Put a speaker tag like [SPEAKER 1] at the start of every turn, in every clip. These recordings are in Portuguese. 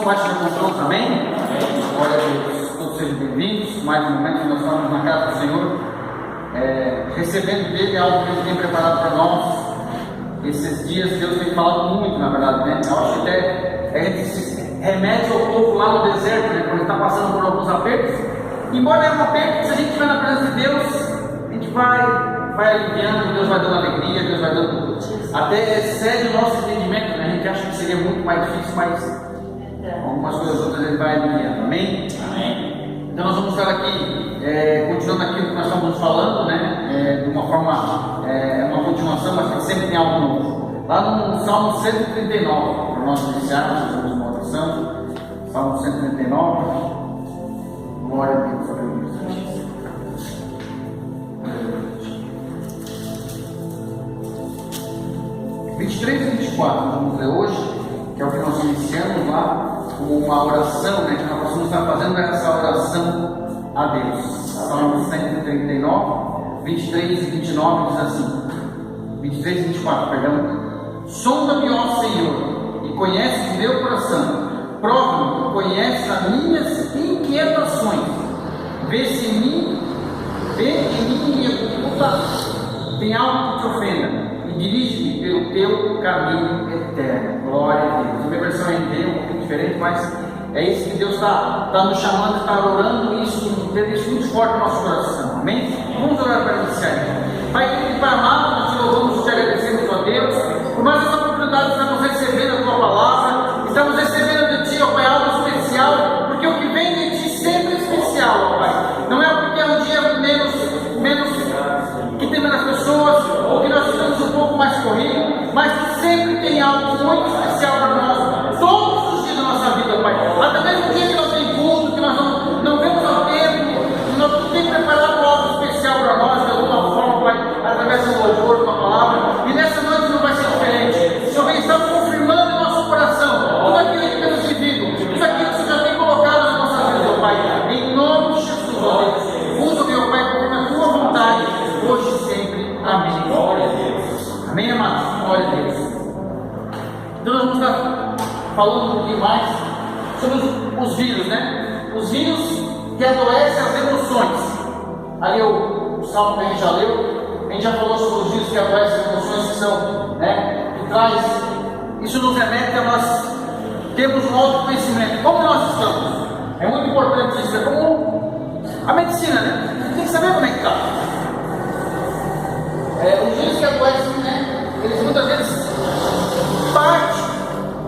[SPEAKER 1] compartilhar com todos, amém? Glória a Deus, todos sejam bem-vindos. Mais um momento que nós estamos na casa do Senhor, recebendo dele algo que ele tem preparado para nós. Esses dias Deus tem falado muito, na verdade, né? Eu acho que até a gente se remete ao povo lá no deserto, né? Quando ele está passando por alguns apertos. Embora é um aperto, se a gente estiver na presença de Deus, a gente vai aliviando, Deus vai dando alegria, Deus vai dando, até excede o nosso entendimento, né? A gente acha que seria muito mais difícil, mas algumas coisas outras ele vai aliviando, amém? Amém. Então nós vamos estar aqui, continuando aquilo que nós estamos falando, né? De uma forma, uma continuação, mas que sempre tem algo novo. Lá no Salmo 139, para nós iniciarmos, fazemos uma oração. Salmo 139, glória a Deus, aleluia. 23 e 24, vamos ler hoje, que é o que nós iniciamos lá, como uma oração, né, que nós possamos estar fazendo essa oração a Deus. Salmo 139, 23 e 29 diz assim, 23 e 24, perdão. Sonda-me, ó Senhor, e conheces o meu coração, prova-me e conheces as minhas inquietações, vê em mim minha oculta, tem algo que te ofenda, e dirige-me pelo teu caminho eterno. Glória a Deus. A minha versão é em um pouquinho diferente, mas é isso que Deus está nos chamando, está orando, isso muito forte no nosso coração. Amém? Vamos orar para iniciar. Pai, que para amado, nós te louvamos, te agradecemos a Deus por mais essa oportunidade de estamos recebendo a tua palavra, estamos recebendo de ti, ó Pai, algo especial, porque o que vem de ti sempre é especial, ó Pai. Não é porque é um dia menos que tem menos pessoas, ou que nós estamos um pouco mais corridos, mas tu sempre tem algo muito especial para nós, todos os dias da nossa vida, Pai. Até mesmo o dia que não tem culto, que nós não vemos ao tempo, tu tem preparado algo especial para nós, de alguma forma, Pai, através do louvor, da tua palavra, e nessa noite não vai ser diferente. O Senhor vem estar confirmando em nosso coração tudo aquilo que temos vivido, tudo aquilo que o Senhor já tem colocado na nossa vida, ó Pai, em nome de Jesus, ó Deus. Usa, meu Pai, conforme a tua vontade, hoje e sempre. Amém. Glória a Deus. Amém, amados? Glória a Deus. Então nós vamos estar falando um pouquinho mais sobre os vírus, né? Os vírus que adoecem as emoções. Ali o salmo que a gente já leu, a gente já falou sobre os vírus que adoecem as emoções, que são, né? Que traz, isso nos remete a nós termos um autoconhecimento. Como nós estamos? É muito importante isso. É como a medicina, né? A gente tem que saber como é que está. Os vírus que adoecem, né? Eles muitas vezes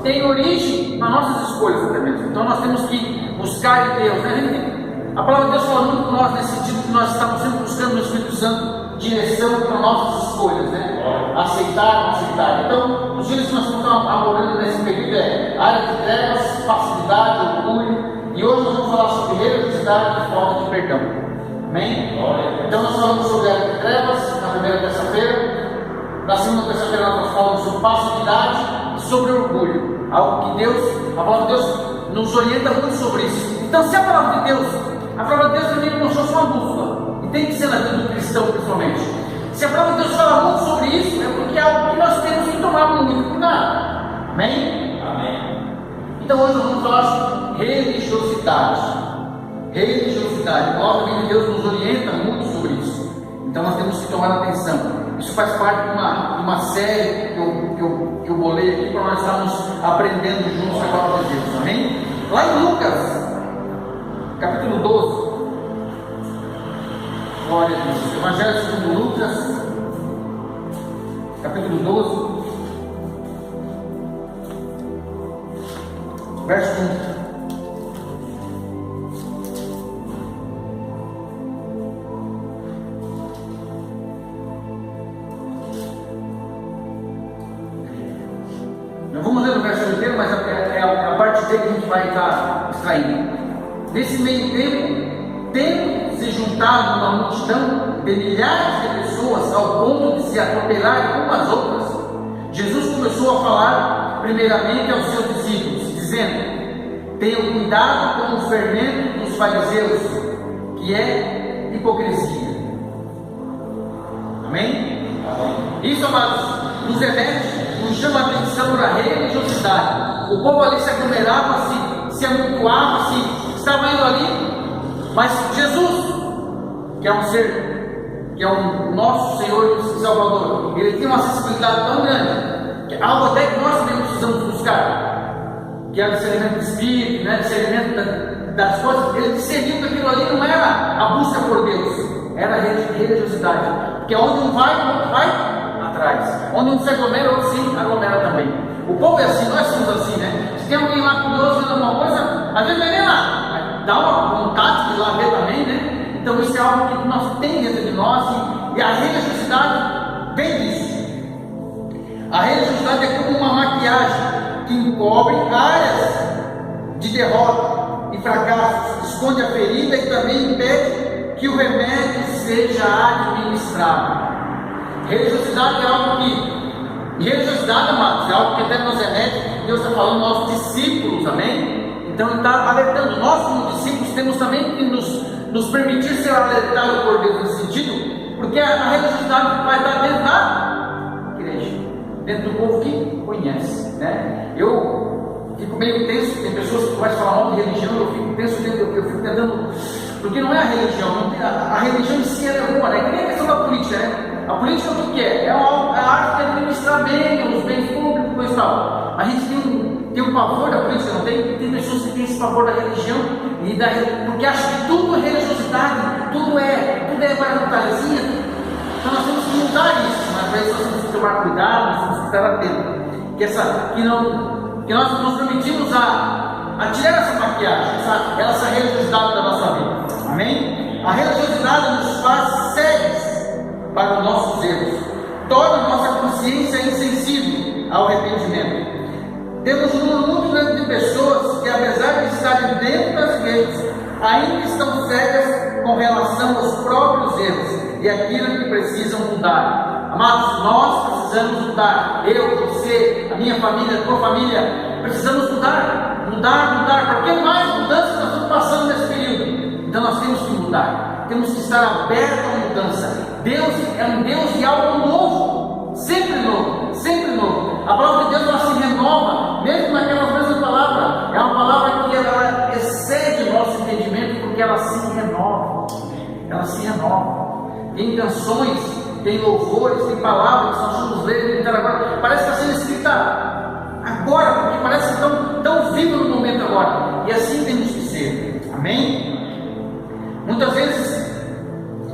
[SPEAKER 1] têm origem nas nossas escolhas até mesmo. Então nós temos que buscar em Deus, né? A palavra de Deus fala muito com nós nesse sentido, que nós estamos sempre buscando no Espírito Santo direção para nossas escolhas, né? Aceitar, não aceitar. Então, os vírus que nós estamos abordando nesse período é área de trevas, facilidade, orgulho. E hoje nós vamos falar sobre religiosidade e falta de perdão. Amém? Então nós falamos sobre a área de trevas na primeira terça-feira. Na segunda terça-feira nós falamos sobre passividade e sobre orgulho. Algo que a palavra de Deus nos orienta muito sobre isso. Então, se a palavra de Deus também como se fosse uma bússola, e tem que ser na vida do cristão principalmente. Se a palavra de Deus fala muito sobre isso, é porque é algo que nós temos que tomar muito cuidado. Amém? Amém. Então hoje nós vamos falar sobre religiosidade. Religiosidade. A palavra de Deus nos orienta muito sobre isso. Então nós temos que tomar atenção. Isso faz parte de uma série que eu bolei aqui para nós estarmos aprendendo juntos a palavra de Deus. Amém? Lá em Lucas, capítulo 12. Glória a Deus. Evangelho segundo Lucas, capítulo 12, verso 1. Não vamos ler o verso inteiro, mas é a parte dele que a gente vai estar extraindo. Nesse meio tempo, tendo se juntado uma multidão de milhares de pessoas ao ponto de se atropelarem umas às outras, Jesus começou a falar primeiramente aos seus discípulos, dizendo: tenham cuidado com o fermento dos fariseus, que é hipocrisia. Amém? Isso, amados, nos remete, nos chama a atenção para a religiosidade. O povo ali se aglomerava, se amontoavam, se estavam indo ali. Mas Jesus, que é um ser, que é o nosso Senhor e Salvador, ele tem uma acessibilidade tão grande, que algo até que nós também precisamos buscar, que é o discernimento do Espírito, né? Discernimento das coisas. Ele discerniu que aquilo ali não era a busca por Deus, era a religiosidade, porque onde um vai, o outro vai atrás, onde um se aglomera, o outro se aglomera também. O povo é assim, nós somos assim, né? Se tem alguém lá curioso vendo alguma coisa, às vezes não é nem lá, dá uma vontade de ir lá ver também, né? Então isso é algo que nós temos dentro de nós, e a religiosidade vem disso. A religiosidade é como uma maquiagem que encobre áreas de derrota e fracassos, esconde a ferida e também impede que o remédio seja administrado. Religiosidade é algo que, religiosidade, amados, é algo que até nos remete, Deus está falando aos nossos discípulos, amém? Então ele está alertando, nós como discípulos temos também que nos permitir ser alertados por Deus nesse sentido, porque a religiosidade vai estar dentro da igreja, dentro do povo que conhece, né? Eu fico meio tenso, tem pessoas que começam a falar mal de religião, eu fico tenso dentro, eu fico tentando, porque não é a religião, a religião em si é boa, né? Que nem a questão da política, né? A política o que é? É a arte de administrar bem os bens públicos e tal. A gente tem um pavor da política, não tem? Tem pessoas que têm esse pavor da religião, porque acham que tudo é religiosidade, tudo é vantasia. Então nós temos que mudar isso, mas para isso nós temos que tomar cuidado, nós temos que estar atentos. Que nós nos permitimos a tirar essa maquiagem, essa religiosidade da nossa vida. Amém? A religiosidade nos faz cegos para os nossos erros, torna a nossa consciência insensível ao arrependimento. Temos um número muito grande de pessoas que, apesar de estarem dentro das igrejas, ainda estão cegas com relação aos próprios erros e aquilo que precisam mudar. Amados, nós precisamos mudar. Eu, você, a minha família, a tua família, precisamos mudar, porque mais mudanças nós estamos passando nesse período. Então nós temos que mudar, temos que estar abertos à mudança. Deus é um Deus de algo novo, sempre novo, sempre novo. A palavra de Deus ela se renova, mesmo naquela mesma palavra. É uma palavra que ela excede o nosso entendimento, porque ela se renova. Ela se renova. Tem canções, tem louvores, tem palavras que nós vamos ler e meditar agora. Parece que está sendo escrita agora, porque parece que estão tão vivo no momento agora. E assim temos que ser. Amém? Muitas vezes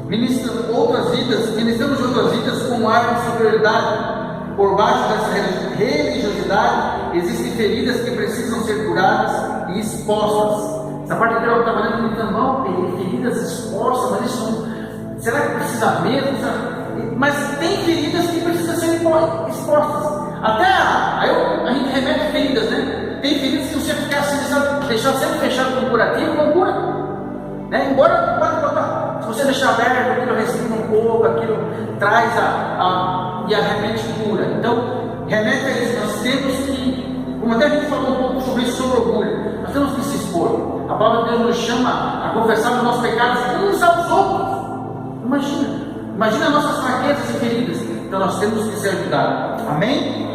[SPEAKER 1] ministramos outras vidas com ar de superioridade. Por baixo dessa religiosidade existem feridas que precisam ser curadas e expostas. Essa parte que eu estava lendo, então, não, feridas expostas, mas isso não, será que precisa mesmo? Mas tem feridas que precisam ser expostas. Até a gente remete feridas, né? Tem feridas que você ficar assim, deixar sempre fechado com curativo, não cura, né? Embora pode botar. Se você deixar aberto, aquilo respira um pouco, aquilo traz e remete cura. Então, remete a isso. Nós temos que, como até a gente falou um pouco sobre isso, sobre orgulho, nós temos que se expor. A palavra de Deus nos chama a confessar os nossos pecados uns aos outros. Imagina as nossas fraquezas e feridas. Então, nós temos que ser ajudados. Amém?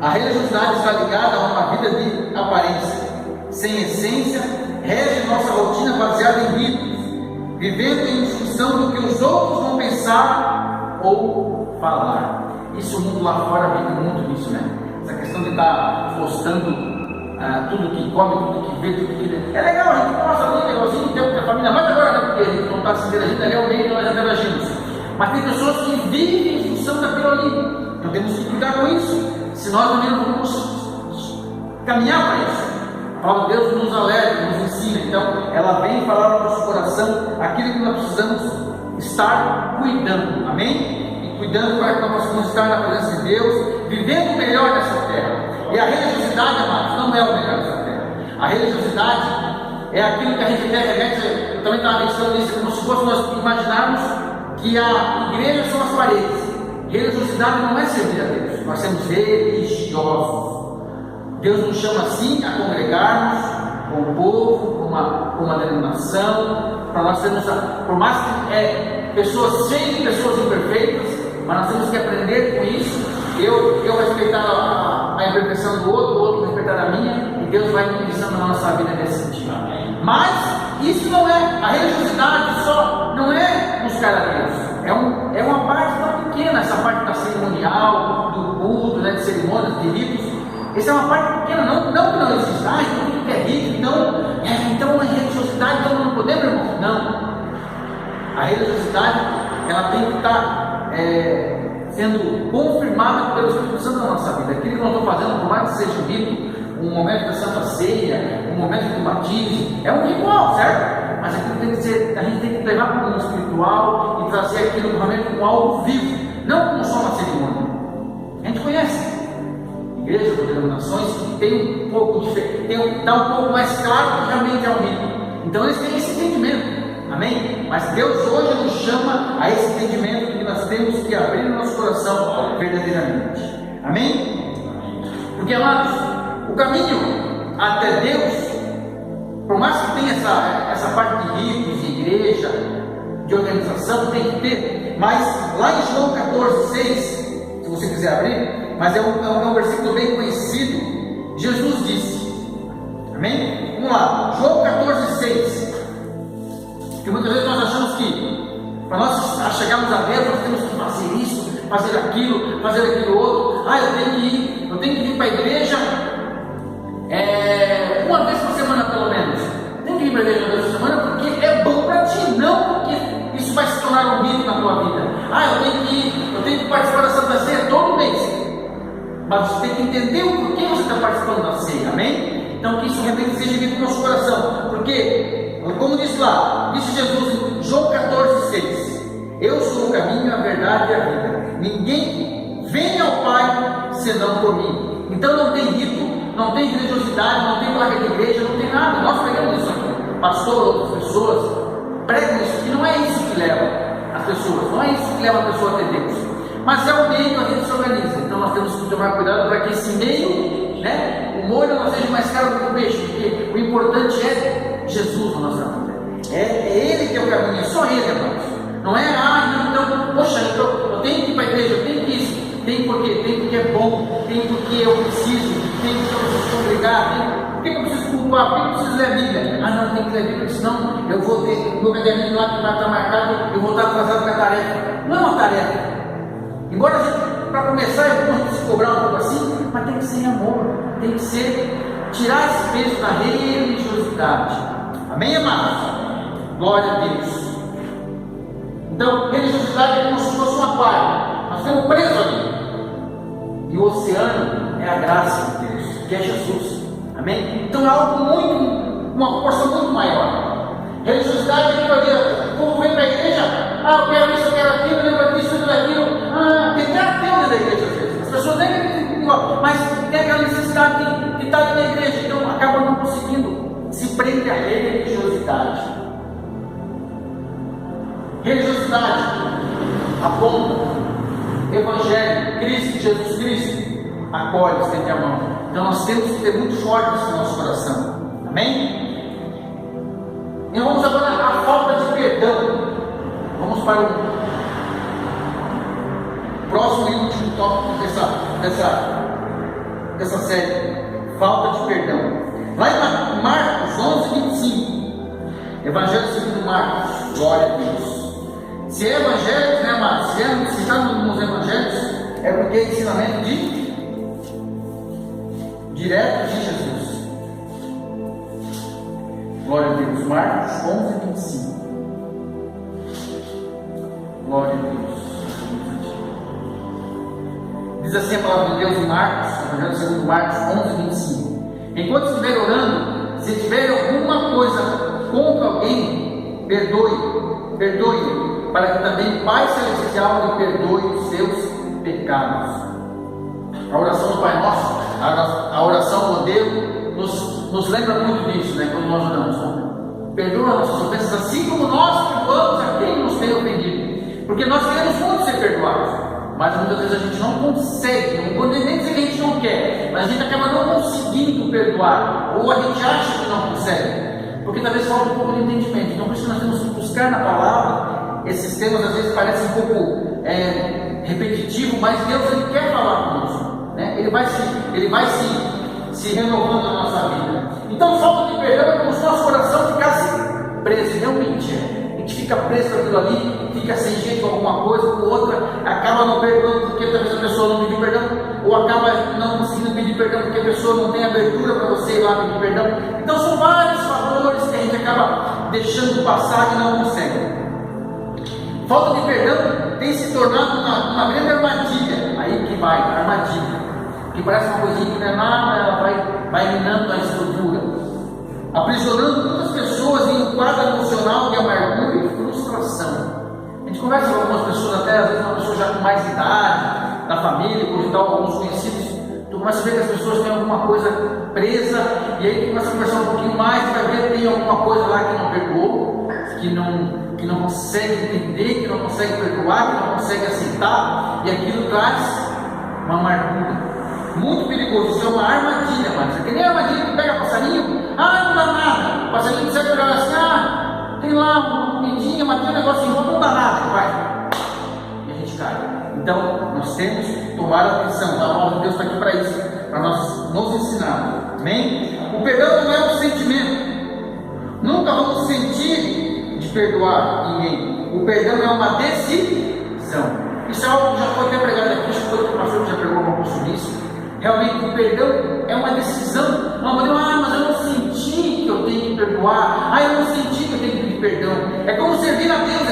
[SPEAKER 1] A religiosidade está ligada a uma vida de aparência, sem essência, rege nossa rotina baseada em ritos, vivendo em função do que os outros vão pensar ou falar. Isso o mundo lá fora vive muito nisso, né? Essa questão de estar postando tudo que come, tudo que vê, tudo que vê. É legal, a gente posta ali, legalzinho, tem a família, mas agora, né? Porque a gente não está se interagindo, ali é o meio que nós interagimos. Mas tem pessoas que vivem em função daquilo ali. Então temos que cuidar com isso, se nós não vamos caminhar para isso. A palavra de Deus nos alerta, nos ensina. Então ela vem falar no nosso coração aquilo que nós precisamos estar cuidando, amém? E cuidando para que nós possamos estar na presença de Deus, vivendo o melhor dessa terra. E a religiosidade, amados, não é o melhor dessa terra. A religiosidade é aquilo que a gente remete. Eu também estava pensando nisso, como se fosse nós imaginarmos que a igreja são as paredes. Religiosidade não é servir a Deus, nós somos religiosos. Deus nos chama assim a congregarmos com o povo, com uma denominação, para nós termos, por mais que pessoas cheias de pessoas imperfeitas, mas nós temos que aprender com isso. Eu respeitar a imperfeição do outro respeitar a minha, e Deus vai conquistando a nossa vida nesse sentido. Mas isso não é, a religiosidade só não é buscar a Deus. É uma parte tão pequena, essa parte da cerimonial, do culto, né, de cerimônias, de ritos. Essa é uma parte pequena, não que não exista. Então tudo que é rito, então a religiosidade, então não podemos, irmão. Não. A religiosidade, ela tem que estar sendo confirmada pelo Espírito Santo na nossa vida. Aquilo que nós estamos fazendo, por mais que seja um rito, um momento da Santa Ceia, um momento do batismo, é um ritual, certo? Mas aquilo tem que ser, a gente tem que levar para o mundo espiritual e trazer aquilo realmente como algo vivo, não como só uma cerimônia. A gente conhece igrejas ou denominações que tem um pouco diferente, está um pouco mais claro que realmente é um rito. Então eles têm esse entendimento. Amém? Mas Deus hoje nos chama a esse entendimento que nós temos que abrir o nosso coração verdadeiramente. Amém? Porque, amados, o caminho até Deus, por mais que tenha essa parte de ritos, de igreja, de organização, tem que ter. Mas lá em João 14,6, se você quiser abrir, mas é um versículo bem conhecido, Jesus disse. Amém? Vamos lá, João 14,6. Porque muitas vezes nós achamos que para nós chegarmos a Deus, nós temos que fazer isso, fazer aquilo outro. Eu tenho que vir para a igreja uma vez por semana pelo menos. Tem que vir para a igreja uma vez por semana porque é bom para ti, não porque isso vai se tornar um rito na tua vida. Eu tenho que participar da Santa Ceia todo mês. Mas você tem que entender o porquê você está participando da ceia, amém? Então que isso realmente seja vivo no nosso coração, porque, como disse lá, disse Jesus em João 14,6: Eu sou o caminho, a verdade e a vida. Ninguém vem ao Pai senão por mim. Então não tem rito, não tem religiosidade, não tem placa de igreja, não tem nada. Nós pregamos isso aqui, pastor, outras pessoas pregam isso, que não é isso que leva as pessoas, não é isso que leva a pessoa a ter Deus, mas é o meio que a gente se organiza. Então nós temos que tomar cuidado para que esse meio, o molho não seja mais caro do que o peixe, porque o importante é Jesus na nossa vida. É Ele que é o caminho, é só Ele, amados. Não é, eu tenho que ir para a igreja, eu tenho que isso. Tem porque é bom, tem porque eu preciso, tem porque eu preciso congregar, por que eu preciso cultuar, por que eu preciso ler a Bíblia? Não tem que ler a Bíblia, senão eu vou ter meu caderninho lá que vai estar marcado, eu vou estar atrasado com a tarefa. Não é uma tarefa. Embora a gente, para começar, é bom a gente se cobrar um pouco assim, mas tem que ser em amor, tem que ser, tirar esse peso da religiosidade. Amém, amados? Glória a Deus. Então, religiosidade é como se fosse um aquário. Nós estamos presos ali. E o oceano é a graça de Deus, que é Jesus. Amém? Então é algo uma força muito maior. Religiosidade é que o povo vem para a igreja, eu quero isso, eu quero aquilo, lembra disso, lembra daquilo. Tem até dentro da igreja às vezes. As pessoas nem acreditam igual, mas tem aquela necessidade de estar na igreja, então acaba não conseguindo, se prende à religiosidade. Religiosidade aponta Evangelho, Cristo, Jesus Cristo, acolhe, estende a mão. Então nós temos que ter muito forte isso no nosso coração. Amém? E vamos agora à falta de perdão. Vamos para o próximo e último tópico dessa série. Falta de perdão. Lá em Marcos 11:25. Evangelho segundo Marcos. Glória a Deus. Se é evangelho, né, mas se está nos evangelhos, é porque é ensinamento direto de Jesus. Glória a Deus. Marcos 11:25. Glória a Deus. Diz assim a palavra de Deus em Marcos, Evangelho segundo Marcos 11:25. Enquanto estiver orando, se tiver alguma coisa contra alguém, perdoe, para que também o Pai Celestial lhe perdoe os seus pecados. A oração do Pai Nosso, a oração modelo, nos lembra muito disso, quando nós oramos. Perdoa nossas ofensas, assim como nós perdoamos a quem nos tem ofendido. Porque nós queremos muito ser perdoados, mas muitas vezes a gente não consegue, não pode nem dizer que a gente não quer, mas a gente acaba não conseguindo perdoar, ou a gente acha que não consegue, porque talvez falta um pouco de entendimento. Então por isso que nós temos que buscar na palavra. Esses temas às vezes parecem um pouco repetitivos, mas Deus Ele quer falar conosco, Ele vai se se renovando na nossa vida. Então, falta de perdão é como se nosso coração ficasse preso, realmente é. A gente fica preso com aquilo ali, fica sem jeito com alguma coisa, com outra, acaba não perdoando porque talvez a pessoa não pediu perdão, ou acaba não conseguindo pedir perdão porque a pessoa não tem abertura para você ir lá pedir perdão. Então, são vários fatores que a gente acaba deixando passar e não consegue. Falta de perdão tem se tornado uma grande armadilha. Aí que vai, armadilha. Que parece uma coisinha que não é nada, ela vai minando a estrutura, aprisionando muitas pessoas em um quadro emocional de amargura e frustração. A gente conversa com algumas pessoas, até às vezes uma pessoa já com mais idade, da família, por tal, alguns conhecidos. Tu começa a ver que as pessoas têm alguma coisa presa, e aí tu começa a conversar um pouquinho mais, vai ver que tem alguma coisa lá que não perdoou, que não consegue entender, que não consegue perdoar, que não consegue aceitar, e aquilo traz uma amargura. Muito perigoso, isso é uma armadilha, mas isso aqui nem armadilha que pega passarinho, não dá nada, o passarinho consegue pegar assim, tem lá uma comidinha, mas tem um negocinho, não dá nada, vai, e a gente cai. Então, nós temos que tomar atenção, a palavra de Deus está aqui para isso, para nós nos ensinar, amém? O perdão não é um sentimento, nunca vamos sentir de perdoar ninguém, o perdão é uma decisão. Isso é algo que já foi até pregado aqui, acho que foi o pastor que já pregou algum curso nisso. Realmente o perdão é uma decisão. Não, mas eu não senti que eu tenho que perdoar. Eu não senti que eu tenho que pedir perdão. É como servir a Deus,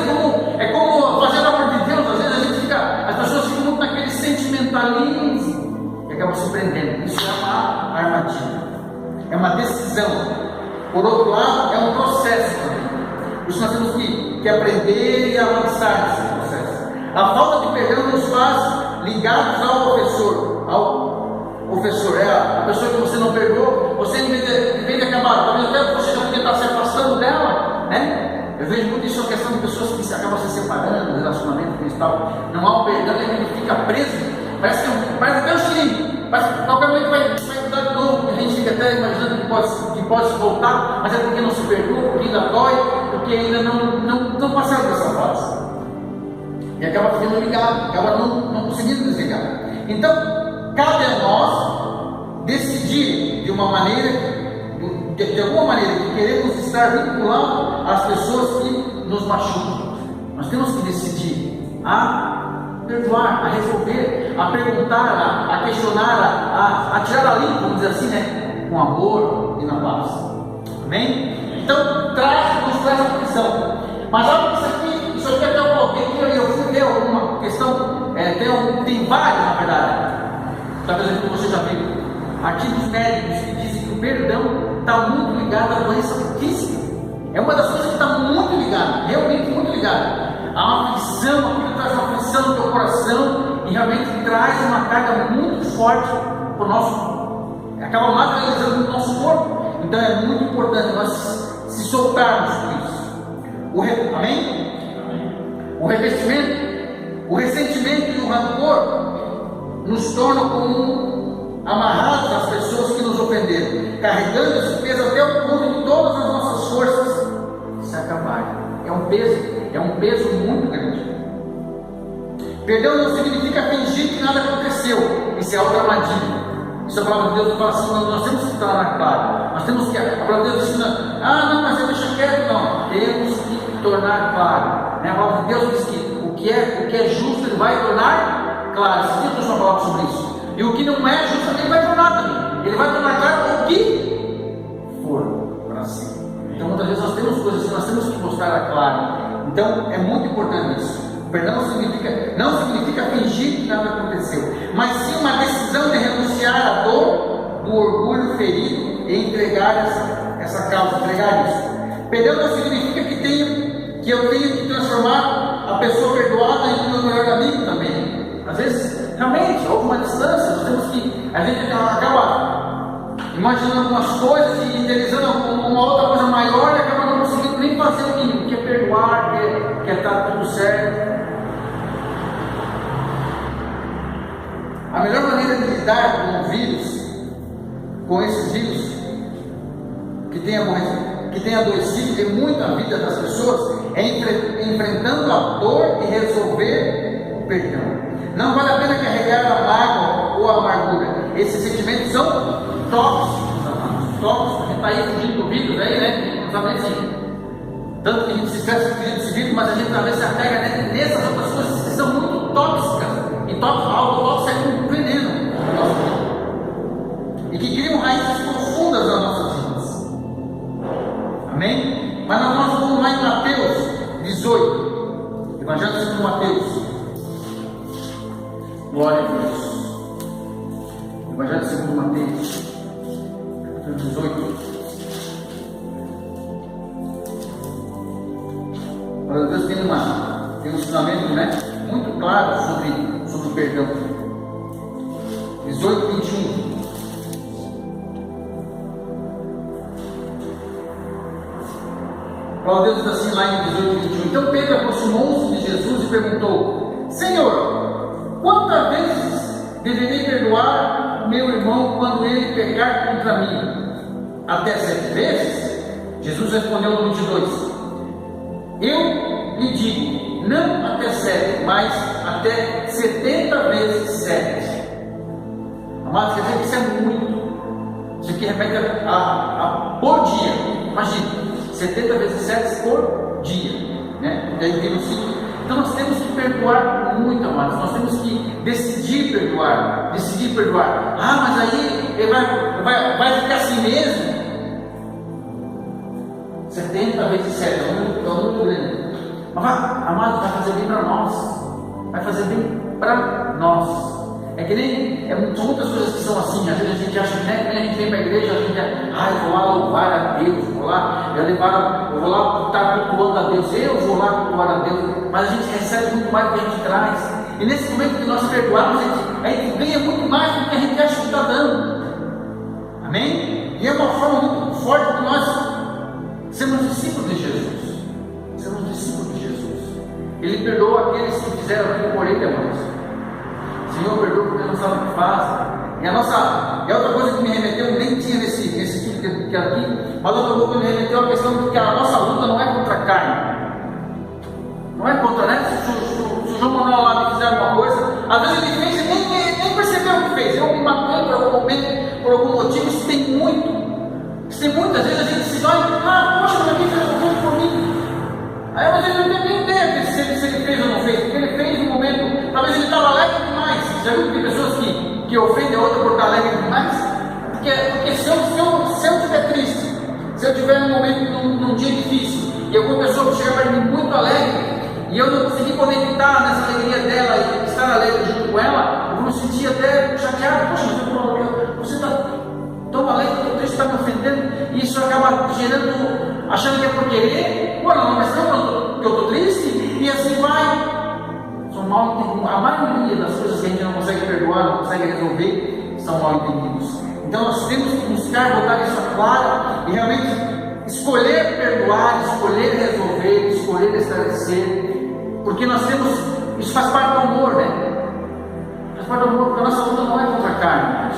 [SPEAKER 1] é como fazer o amor de Deus. Às vezes as pessoas ficam muito naquele sentimentalismo e acabam se prendendo. Isso é uma armadilha, é uma decisão. Por outro lado, é um processo também. Por isso nós temos que aprender e avançar nesse processo. A falta de perdão nos faz ligados ao ofensor, a pessoa que você não perdoou, você em vez de acabar, talvez até você já podia estar se afastando dela, né? Eu vejo muito isso, a questão de pessoas que acabam se separando do relacionamento e tal. Não há um perdão, ele fica preso, parece até um estilinho, parece que qualquer momento vai mudar de novo, a gente fica até imaginando que pode voltar, mas é porque não se perdoa, porque ainda dói, porque ainda não passaram dessa fase. E acaba ficando ligado, acaba não conseguindo desligar. Então, cabe a nós decidir de alguma maneira que queremos estar vinculados às pessoas que nos machucam. Nós temos que decidir a perdoar, a resolver, a perguntar, a questionar, a tirar a limpo, vamos dizer assim, né? Com amor e na paz. Amém? Então, nos traz atenção. Mas algo isso aqui até eu fui ver alguma questão, tem várias, na verdade. Talvez você já viu artigos médicos que dizem que o perdão está muito ligado à doença física. É uma das coisas que está muito ligada, realmente muito ligada. Há uma aflição, aquilo traz uma aflição no teu coração e realmente traz uma carga muito forte para o nosso, acaba materializando o nosso corpo. Então é muito importante nós se soltarmos com isso. Amém? O revestimento, o ressentimento e o rancor nos tornam como amarrados às pessoas que nos ofenderam, carregando esse peso até o ponto de todas as nossas forças se acabarem. É um peso muito grande. Perdão não significa fingir que nada aconteceu. Isso é outra armadilha. Isso é a palavra de Deus que fala assim, nós temos que estar na clara. Nós temos que, a palavra de Deus diz, não, mas deixa quieto, não. Temos que tornar claro. A palavra de Deus diz que o que é justo ele vai tornar claro. Se Deus uma palavra sobre isso. E o que não é justo ele vai tornar também. Ele vai tornar claro o que for para si. Então muitas vezes nós temos coisas que nós temos que mostrar a clara. Então é muito importante isso. O perdão não significa fingir que nada aconteceu, mas sim uma decisão de renunciar à dor do orgulho ferido e entregar essa causa, entregar isso. Perdão não significa que eu tenho que transformar a pessoa perdoada em meu melhor amigo também. Às vezes, realmente, houve uma distância, nós temos que, a gente acaba imaginando algumas coisas e idealizando uma outra coisa maior e acaba não conseguindo nem fazer o mínimo, que é perdoar, que é estar tudo certo. A melhor maneira de lidar com o vírus, com esses vírus que tem adoecido muito a vida das pessoas, é enfrentando a dor e resolver o perdão. Não vale a pena carregar a mágoa ou a amargura. Esses sentimentos são tóxicos, amados, tóxicos. A gente está aí fugindo do vírus aí, né? Não sabe assim. Tanto que a gente se esquece desse vírus, mas a gente talvez se apega, né, nessas outras coisas que são muito tóxicas. E algo tóxico é como um veneno na nossa vida. E que criam raízes profundas nas nossas vidas. Amém? Mas nós vamos lá em Mateus 18. Evangelho segundo Mateus. Glória a Deus. Evangelho segundo Mateus, capítulo 18. Para Deus tem um ensinamento, né, muito claro sobre o perdão. 18, 21. Deus diz assim lá em 18, 21. Então Pedro aproximou-se de Jesus e perguntou: Senhor, quantas vezes deverei perdoar meu irmão quando ele pecar contra mim? Até 7 vezes? Jesus respondeu no 22: Eu lhe digo, não até 7, mas até 70 vezes 7. Amados, quer dizer que isso é muito. Isso aqui repete por dia. Imagina, 70 vezes 7 por dia, né? Então nós temos que perdoar muito, amados. Nós temos que decidir perdoar. Decidir perdoar. Ah, mas aí ele vai ficar assim mesmo? 70 vezes 7 é um número grande. Mas, amado, vai fazer bem para nós. Vai fazer bem para nós. É que nem. São muitas coisas que são assim. Às vezes a gente acha que, né, quando a gente vem para a igreja, a gente eu vou lá louvar a Deus, eu vou lá estar cultuando a Deus, eu vou lá cultuar a Deus. Mas a gente recebe muito mais do que a gente traz. E nesse momento que nós perdoarmos, a gente ganha muito mais do que a gente acha que está dando. Amém? E é uma forma muito forte de nós sermos discípulos de Jesus. Sermos discípulos de Jesus. Ele perdoa aqueles que fizeram aquilo por ele, amados. Senhor, perdoa porque não sabe o que faz. E outra coisa que me remeteu, nem tinha nesse estudo que aqui, mas outra coisa que me remeteu a questão de que a nossa luta não é contra a carne. Não é contra, né? Se o João Manuel lá me fizer alguma coisa, às vezes ele fez e nem percebeu o que fez. Eu me matei por algum momento, por algum motivo. Isso tem muito. Isso tem muitas vezes a gente se dói, poxa, mas alguém fez alguma coisa por mim. Aí às vezes eu não tenho nem ideia se ele fez ou não fez, porque ele fez no momento, talvez ele estava alegre demais. Já viu que tem pessoas que ofendem a outra por estar alegre demais? Porque se eu estiver triste, se eu estiver num momento, num dia difícil, e alguma pessoa chega para mim muito alegre, e eu não conseguir conectar nessa alegria dela e estar alegre junto com ela, eu vou me sentir até chateado. Poxa, você está tão alegre, tão triste, está me ofendendo, e isso acaba gerando, achando que é por querer, não, mas não, que eu estou triste, e assim vai. São mal entendidos. A maioria das coisas que a gente não consegue perdoar, não consegue resolver, são mal entendidos. Então nós temos que buscar botar isso claro e realmente escolher perdoar, escolher resolver, escolher esclarecer, porque nós temos, isso faz parte do amor, né? Faz parte do amor, porque a nossa luta não é contra a carne.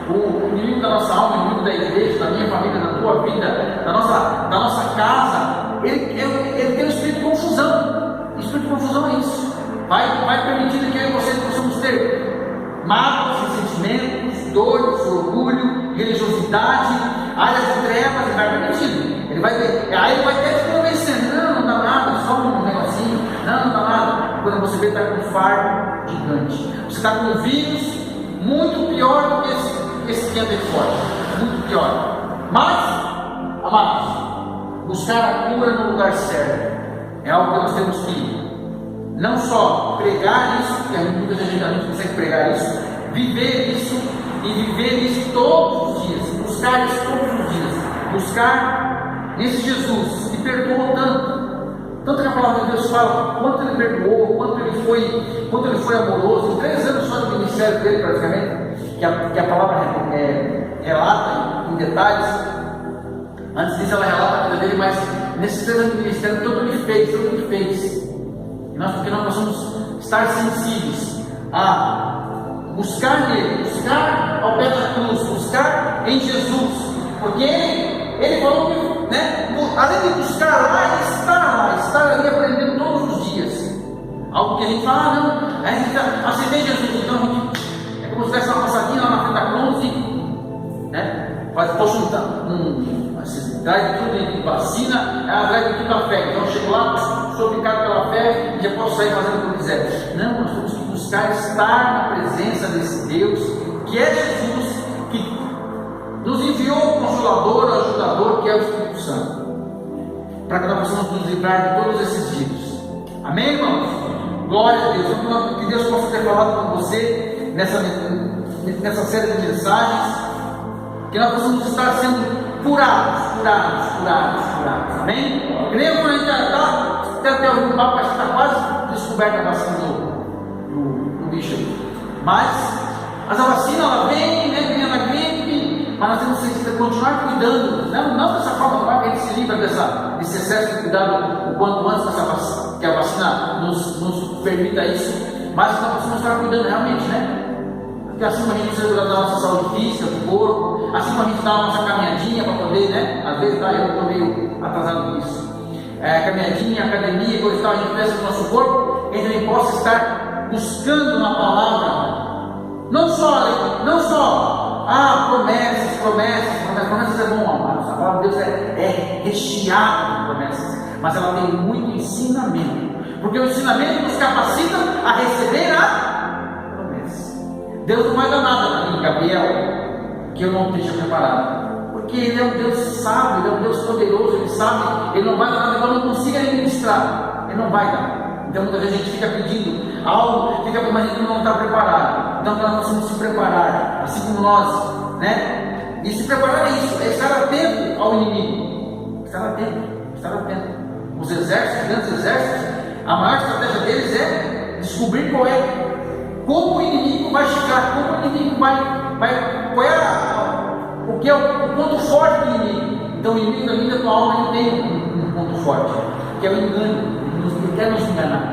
[SPEAKER 1] O inimigo da nossa alma, o inimigo da igreja, da minha família, da tua vida, da nossa casa, ele tem um espírito de confusão. O espírito de confusão é isso. Vai permitindo que eu e você possamos ter mágoas, ressentimentos, dores, orgulho, religiosidade, áreas de trevas, e vai permitindo. Aí ele vai até te convencendo: não dá nada, só um negocinho, não dá nada. Quando você vê, está com um fardo gigante. Você está com um vírus muito pior do que esse que anda de fora. Muito pior. Mas, amados, buscar a cura no lugar certo é algo que nós temos que não só pregar isso, porque muita gente não consegue pregar isso, viver isso e viver isso todos os dias, buscar isso todos os dias, buscar nesse Jesus que perdoou tanto que a palavra de Deus fala quanto ele perdoou, quanto ele foi amoroso. Em 3 anos só de ministério dele, praticamente, que a palavra relata em detalhes. Antes disso ela relata a vida dele, mas nesses 3 anos de ministério, tudo ele fez. Porque nós possamos estar sensíveis a buscar nele, buscar ao pé da cruz, buscar em Jesus, porque ele falou que, né, além de buscar lá, ele estar ali aprendendo todos os dias. Algo que a gente fala, não, a gente aceitei Jesus, então é como se tivesse uma passadinha lá na frente da cruz, né? posso atrás de tudo de vacina, atrás de tudo da fé. Então eu chego lá, sou picado pela fé e já posso sair fazendo o que eu quiser. Não, nós temos que buscar estar na presença desse Deus, que é Jesus, que nos enviou o Consolador, o Ajudador, que é o Espírito Santo, para que nós possamos nos livrar de todos esses vírus. Amém, irmãos? Glória a Deus. Que Deus possa ter falado com você nessa série de mensagens, que nós possamos estar sendo curados. Amém? Creio que a gente já está, até algum papo, acho que está quase descoberta a vacina do bicho aí. Mas a vacina, ela vem, né, vem na gripe, mas nós temos que continuar cuidando, não dessa forma, para que a gente se livre desse excesso de cuidado o quanto antes que a vacina nos permita isso, mas nós precisamos estar cuidando realmente, né? Porque assim como a gente precisa da nossa saúde física, do corpo, assim como a gente dá a nossa caminhadinha para poder, né? Às vezes eu estou meio atrasado com isso. Caminhadinha, academia, coisa e tal, a gente pensa no nosso corpo, que a gente também possa estar buscando uma palavra. Não só promessas é bom, amados. A palavra de Deus é recheada de promessas, mas ela tem muito ensinamento, porque o ensinamento nos capacita a receber a promessa. Deus não vai dar nada para mim, Gabriel, que eu não esteja preparado, porque Ele é um Deus sábio, Ele é um Deus poderoso, Ele sabe, Ele não vai dar nada que eu não consiga administrar, Ele não vai dar. Então muitas vezes a gente fica pedindo algo, mas a gente não está preparado. Então nós precisamos se preparar, assim como nós, né? E se preparar é isso, é estar atento ao inimigo. Estar atento. Os exércitos, grandes exércitos, a maior estratégia deles é descobrir como o inimigo vai chegar, como o inimigo o que é o ponto forte do inimigo. Então o inimigo da vida tua alma ele tem um ponto forte, que é o engano. Ele quer nos enganar,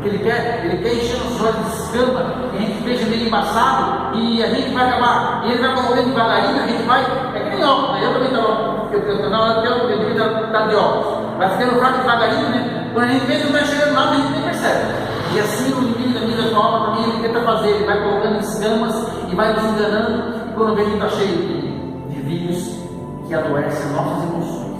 [SPEAKER 1] ele quer encher nossos olhos de escama, que a gente veja meio embaçado e a gente vai acabar, e ele vai correndo devagarinho, a gente vai, é que nem óculos, né? Eu também estava, na hora que eu devia estar de óculos, vai ficando fraco devagarinho, né? Quando a gente vê que não vai chegando lá, a gente nem percebe. E assim o inimigo da vida alma também ele tenta fazer, ele vai colocando escamas e vai nos enganando, e quando vê que está cheio de vírus que adoecem nossas emoções.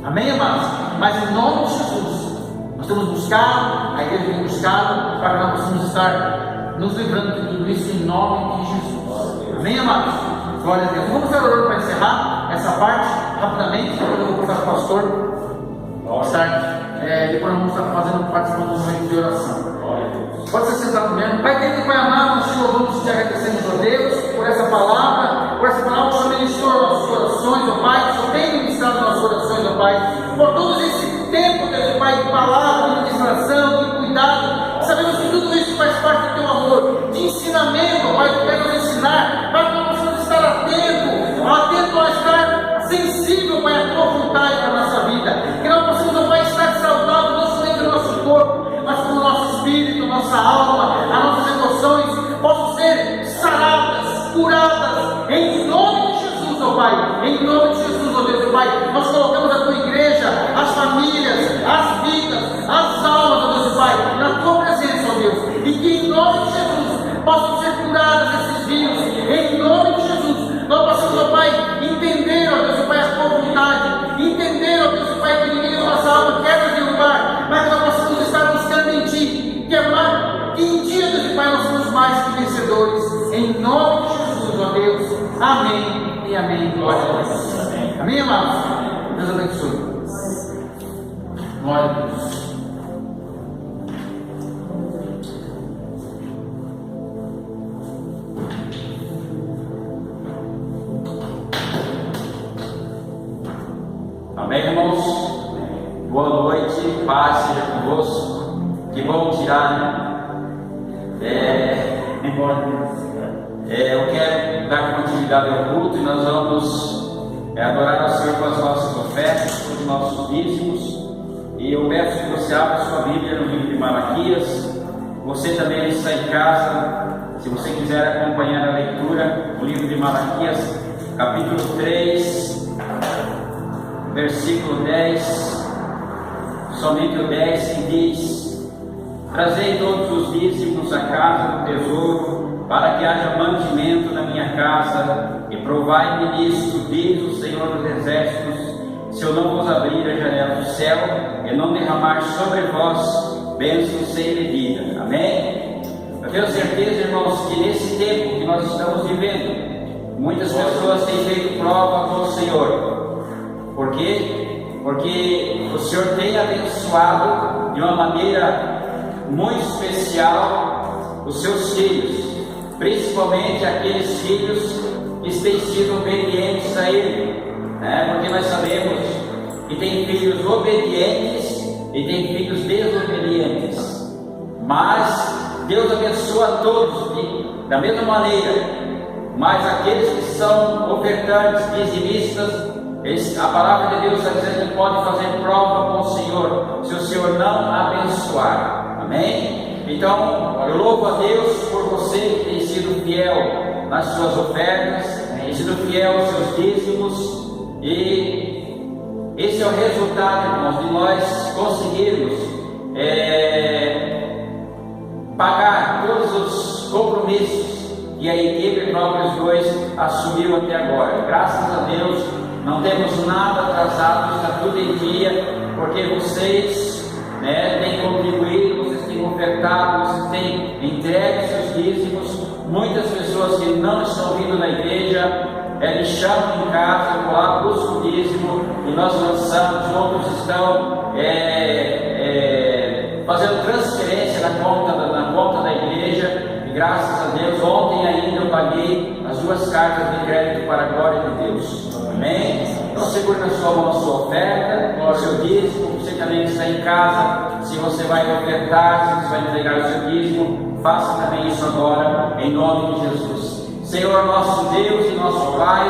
[SPEAKER 1] Amém, amados? Mas em nome de Jesus, nós temos buscado, a igreja tem buscado, para que nós possamos estar nos livrando de tudo isso em nome de Jesus. Amém, amados? Glória a Deus. Vamos estar orando para encerrar essa parte rapidamente, depois eu vou contar para o pastor. Depois nós vamos estar participando do momento de oração. Pode ser sentado mesmo. Pai querido, Pai amado, nós te louvamos e te agradecemos, ó Deus, por essa palavra que o Senhor ministrou nossas orações, ó Pai, que o Senhor tem ministrado nossas orações, ó Pai, por todo esse tempo, Deus, Pai, de palavra, de ministração, de cuidado. Sabemos que tudo isso faz parte do teu amor, de ensinamento, ó Pai, que quer nos ensinar, para que nós possamos estar atento a estar sensível, Pai, à tua vontade para a nossa vida, que nós possamos, ó Pai, estar saudável, não somente no nosso corpo, mas com o nosso espírito, nossa alma, as nossas emoções possam ser saradas, curadas, em nome de Jesus, ó Pai, em nome de Jesus, ó Deus, ó Pai, nós colocamos a tua igreja, as famílias, as vidas, as almas, ó Deus, ó Pai, na tua presença, ó Deus, e que em nome de Jesus possam ser curadas esses vírus, em nome de Jesus, nós possamos, ó Pai, entender, ó Deus, ó Pai, a tua vontade, entender, ó Deus, ó Pai, que ninguém da nossa alma quer nos derrubar, mas que nós possamos estar buscando em Ti, que em Ti, ó Deus, Pai, nós somos mais que vencedores, em nome de Jesus, ó Deus, amém e amém, glória a Deus. Amém, amados? Deus abençoe. Glória a Deus.
[SPEAKER 2] Amém, irmãos? Boa noite, paz seja convosco. Que bom tirar, né? Eu quero dar continuidade ao culto e nós vamos adorar ao Senhor com as nossas ofertas, com os nossos dízimos. E eu peço que você abra sua Bíblia no livro de Malaquias. Você também está em casa, se você quiser acompanhar a leitura, o livro de Malaquias, capítulo 3, versículo 10, somente o 10 que diz: trazei todos os dízimos à casa do tesouro, para que haja mantimento na minha casa e provai-me nisto, diz o Senhor dos Exércitos, se eu não vos abrir a janela do céu e não derramar sobre vós bênçãos sem medida. Amém? Eu tenho certeza, irmãos, que nesse tempo que nós estamos vivendo, muitas pessoas têm feito prova com o Senhor. Por quê? Porque o Senhor tem abençoado de uma maneira muito especial os seus filhos, principalmente aqueles filhos que têm sido obedientes a Ele, né? Porque nós sabemos que tem filhos obedientes e tem filhos desobedientes, mas Deus abençoa a todos da mesma maneira. Mas aqueles que são ofertantes, dizimistas, a palavra de Deus está dizendo que pode fazer prova com o Senhor, se o Senhor não abençoar. Amém? Então, eu louvo a Deus por você que tem sido fiel nas suas ofertas, tem sido fiel aos seus dízimos, e esse é o resultado, irmãos, de nós conseguirmos pagar todos os compromissos que a equipe Petrópolis 2 assumiu até agora. Graças a Deus, não temos nada atrasado, está tudo em dia, porque vocês têm contribuído, vocês têm ofertado, vocês têm entregue seus dízimos. Muitas pessoas que não estão vindo na igreja me chamam em casa, eu vou lá, busco o dízimo e nós lançamos. Outros estão fazendo transferência na conta da igreja, e graças a Deus, ontem ainda eu paguei as 2 cartas de crédito para a glória de Deus. Amém? Então segure na sua mão a sua oferta, o seu dízimo. Você também que está em casa, se você vai ofertar, se você vai entregar o seu dízimo, faça também isso agora, em nome de Jesus. Senhor, nosso Deus e nosso Pai,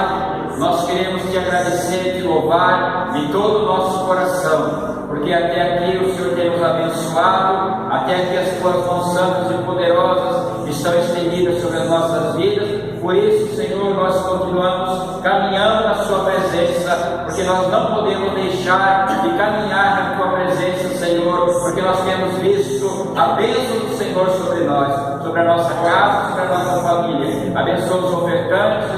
[SPEAKER 2] nós queremos te agradecer e te louvar de todo o nosso coração, porque até aqui o Senhor tem nos abençoado, até aqui as tuas mãos santas e poderosas estão estendidas sobre as nossas vidas. Por isso, Senhor, nós continuamos caminhando na sua presença, porque nós não podemos deixar de caminhar na tua presença, Senhor, porque nós temos visto a bênção do Senhor sobre nós, sobre a nossa casa, sobre a nossa família. Abençoa os ofertantes,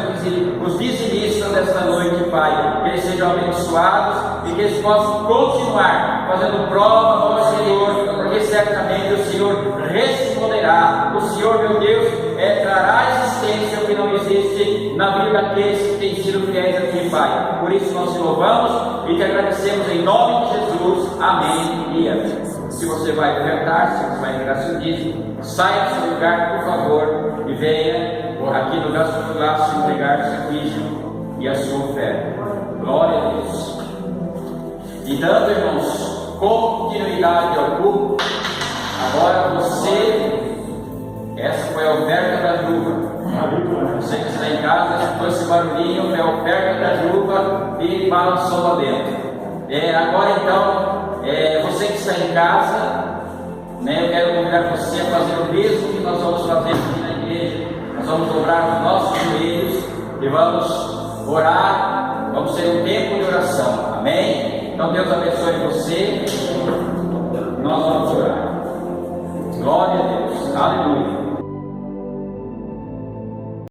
[SPEAKER 2] os dizimistas desta noite, Pai, que eles sejam abençoados e que eles possam continuar fazendo prova ao Senhor, porque certamente o Senhor responderá. O Senhor, meu Deus, trará existência o que não existe na vida daqueles que têm sido fiéis a ti, Pai. Por isso nós te louvamos e te agradecemos em nome de Jesus. Amém e amém. Se você vai ofertar, se você vai entregar seu dízimo, saia do seu lugar, por favor, e venha aqui no gasto entregar o seu dízimo e a sua oferta. Glória a Deus. E dando, irmãos, continuidade ao culto, agora essa foi a oferta da juba. Você que está em casa, escutou esse barulhinho, é a oferta da juba e balançou lá dentro. Agora então, você que está em casa, eu quero convidar você a fazer o mesmo que nós vamos fazer aqui na igreja. Nós vamos dobrar os nossos joelhos e vamos orar, vamos ter um tempo de oração. Amém? Então Deus abençoe você. Nós vamos orar. Glória a Deus. Aleluia.